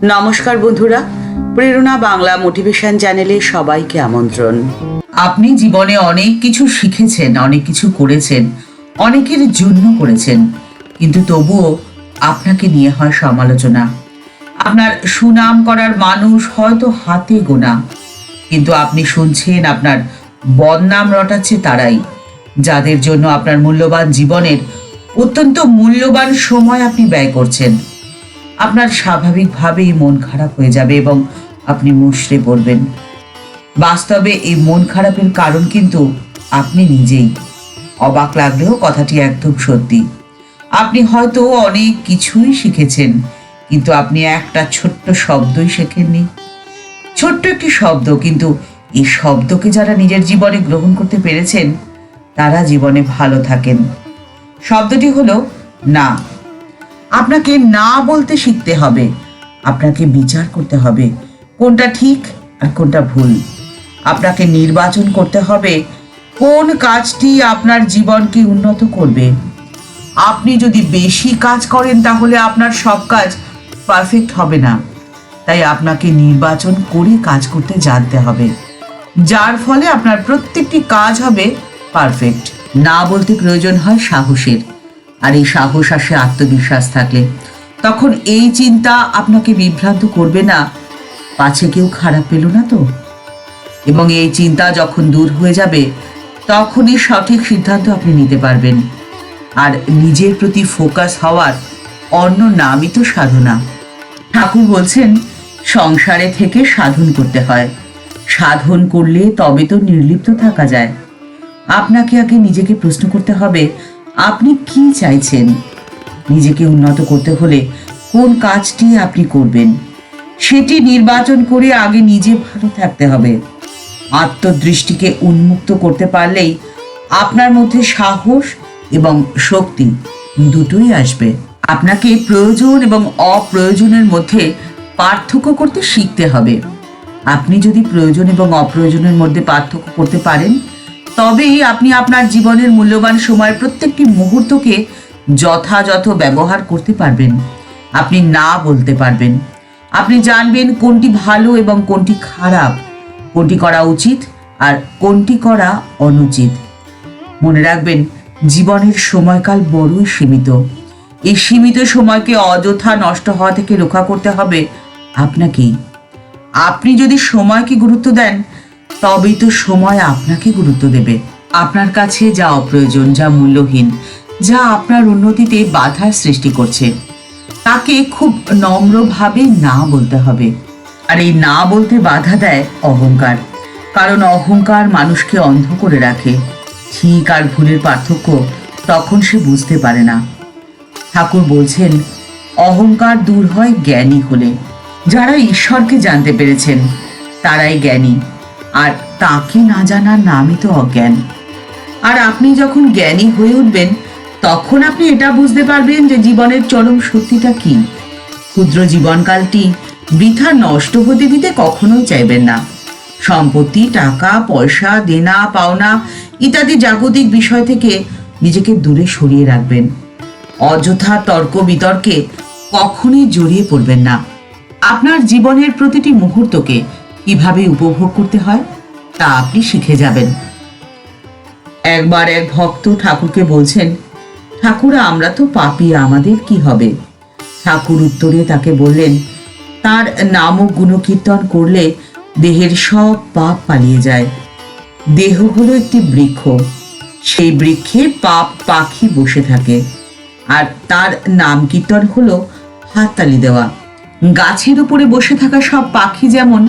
নমস্কার বন্ধুরা, প্রেরণা বাংলা মোটিভেশন চ্যানেলে সবাইকে আমন্ত্রণ। আপনি জীবনে অনেক কিছু শিখেছেন, অনেক কিছু করেছেন, অনেকের জন্য করেছেন, কিন্তু তবুও আপনাকে নিয়ে হয় সমালোচনা। আপনার সুনাম করার মানুষ হয়তো হাতে গোনা, কিন্তু আপনি শুনছেন আপনার বদনাম রটাচ্ছে তারাই, যাদের জন্য আপনার মূল্যবান জীবনের অত্যন্ত মূল্যবান সময় আপনি ব্যয় করছেন। আপনার স্বাভাবিকভাবেই মন খারাপ হয়ে যাবে এবং আপনি মুষড়ে পড়বেন। বাস্তবে এই মন খারাপের কারণ কিন্তু আপনি নিজেই। অবাক লাগলেও কথাটি একদম সত্যি। আপনি হয়তো অনেক কিছুই শিখেছেন, কিন্তু আপনি একটা ছোট্ট শব্দই শেখেননি। ছোট্ট একটি শব্দ, কিন্তু এই শব্দকে যারা নিজের জীবনে গ্রহণ করতে পেরেছেন তারা জীবনে ভালো থাকেন। শব্দটি হলো না। আপনাকে না বলতে শিখতে হবে। আপনাকে বিচার করতে হবে কোনটা ঠিক আর কোনটা ভুল। আপনাকে নির্বাচন করতে হবে কোন কাজটি আপনার জীবনকে উন্নত করবে। আপনি যদি বেশি কাজ করেন তাহলে আপনার সব কাজ পারফেক্ট হবে না। তাই আপনাকে নির্বাচন করে কাজ করতে জানতে হবে, যার ফলে আপনার প্রত্যেকটি কাজ হবে পারফেক্ট। না বলতে প্রয়োজন হয় সাহসের, আর এই সাহস আসে আত্মবিশ্বাস থাকলে। তখন এই চিন্তা আপনাকে বিভ্রান্ত করবে না, পাছে কেউ খারাপ পেল না তো। এবং এই চিন্তা যখন দূর হয়ে যাবে তখনই সঠিক সিদ্ধান্ত আপনি নিতে পারবেন। আর নিজের প্রতি ফোকাস হওয়ার অন্য নামই তো সাধনা। ঠাকুর বলছেন, সংসারে থেকে সাধন করতে হয়। সাধন করলে তবে তো নির্লিপ্ত থাকা যায়। আপনাকে আগে নিজেকে প্রশ্ন করতে হবে, আপনি কি চাইছেন। নিজেকে উন্নত করতে হলে কোন কাজটি আপনি করবেন সেটি নির্বাচন করে আগে নিজে ভালো থাকতে হবে। আত্মদৃষ্টিকে উন্মুক্ত করতে পারলেই আপনার মধ্যে সাহস এবং শক্তি দুটোই আসবে। আপনাকে প্রয়োজন এবং অপ্রয়োজনের মধ্যে পার্থক্য করতে শিখতে হবে। আপনি যদি প্রয়োজন এবং অপ্রয়োজনের মধ্যে পার্থক্য করতে পারেন, তবেই আপনি আপনার জীবনের মূল্যবান সময়ের প্রত্যেকটি মুহূর্তকে যথাযথ ব্যবহার করতে পারবেন। আপনি না বলতে পারবেন। আপনি জানবেন কোনটি ভালো এবং কোনটি খারাপ, কোনটি করা উচিত আর কোনটি করা অনুচিত। মনে রাখবেন, জীবনের সময়কাল বড়ই সীমিত। এই সীমিত সময়কে অযথা নষ্ট হওয়া থেকে রক্ষা করতে হবে আপনাকেই। আপনি যদি সময়কে গুরুত্ব দেন, তবেই তো সময় আপনাকে গুরুত্ব দেবে। আপনার কাছে যা অপ্রয়োজন, যা মূল্যহীন, যা আপনার উন্নতিতে বাধার সৃষ্টি করছে, তাকে খুব নম্রভাবে না বলতে হবে। আর এই না বলতে বাধা দেয় অহংকার, কারণ অহংকার মানুষকে অন্ধ করে রাখে। ঠিক আর ভুলের পার্থক্য তখন সে বুঝতে পারে না। ঠাকুর বলছেন, অহংকার দূর হয় জ্ঞানী হলে। যারা ঈশ্বরকে জানতে পেরেছেন তারাই জ্ঞানী, আর তাকে না জানার নামই তো অজ্ঞান। আর আপনি যখন জ্ঞানী হয়ে উঠবেন তখন আপনি এটা বুঝতে পারবেন যে জীবনের চরম সত্যিটা কি। ক্ষুদ্র জীবনকালটি বৃথা নষ্ট হতে দিতে কখনোই চাইবেন না। সম্পত্তি, টাকা পয়সা, দেনা পাওনা ইত্যাদি জাগতিক বিষয় থেকে নিজেকে দূরে সরিয়ে রাখবেন। অযথা তর্ক বিতর্কে কখনোই জড়িয়ে পড়বেন না। আপনার জীবনের প্রতিটি মুহূর্তকে কিভাবে উপভোগ করতে হয় তা আপনি শিখে যাবেন। একবার এক ভক্ত ঠাকুরকে বলছেন, ঠাকুর আমরা তো পাপী, আমাদের কি হবে? ঠাকুর উত্তরে তাকে বললেন, তার নাম ও গুণকীর্তন করলে দেহের সব পাপ পালিয়ে যায়। দেহ হলো একটি বৃক্ষ, সেই বৃক্ষে পাপ পাখি বসে থাকে, আর তার নাম কীর্তন হলো হাততালি দেওয়া। গাছের উপরে বসে থাকা সব পাখি যেমন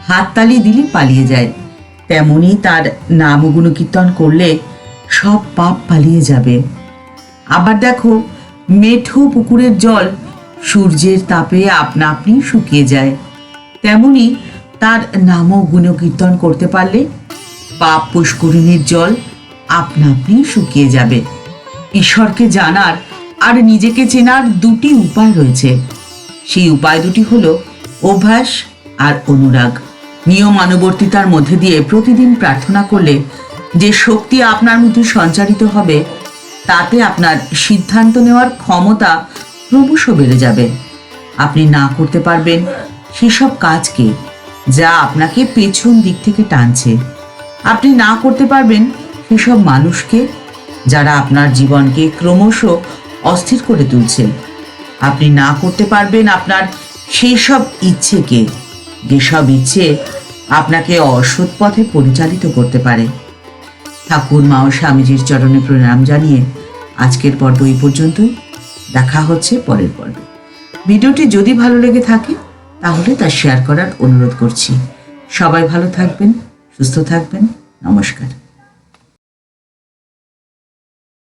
হাততালি দিলে পালিয়ে যায়, তেমনি তার নাম ও গুণকীর্তন করলে সব পাপ পালিয়ে যাবে। আবার দেখো, মেঠো পুকুরের জল সূর্যের তাপে আপনা আপনি শুকিয়ে যায়, তেমনি তার নাম ও গুণকীর্তন করতে পারলে পাপ পুষ্করিণীর জল আপনা আপনি শুকিয়ে যাবে। ঈশ্বরকে জানার আর নিজেকে চেনার দুটি উপায় রয়েছে। সেই উপায় দুটি হলো অভ্যাস আর অনুরাগ। নিয়মানুবর্তিতার মধ্যে দিয়ে প্রতিদিন প্রার্থনা করলে যে শক্তি আপনার মধ্যে সঞ্চারিত হবে, তাতে আপনার সিদ্ধান্ত নেওয়ার ক্ষমতা ক্রমশ বেড়ে যাবে। আপনি না করতে পারবেন সেসব কাজকে যা আপনাকে পেছন দিক থেকে টানছে। আপনি না করতে পারবেন সেসব মানুষকে যারা আপনার জীবনকে ক্রমশ অস্থির করে তুলছে। আপনি না করতে পারবেন আপনার সেই সব ইচ্ছেকে, যেসব ইচ্ছে আপনাকে অসৎ পথে পরিচালিত করতে পারে। ঠাকুর মা ও স্বামীজির চরণে প্রণাম জানিয়ে আজকের পর্ব এই পর্যন্তই। দেখা হচ্ছে পরের পর্বে। ভিডিওটি যদি ভালো লেগে থাকে তাহলে তা শেয়ার করার অনুরোধ করছি। সবাই ভালো থাকবেন, সুস্থ থাকবেন। নমস্কার।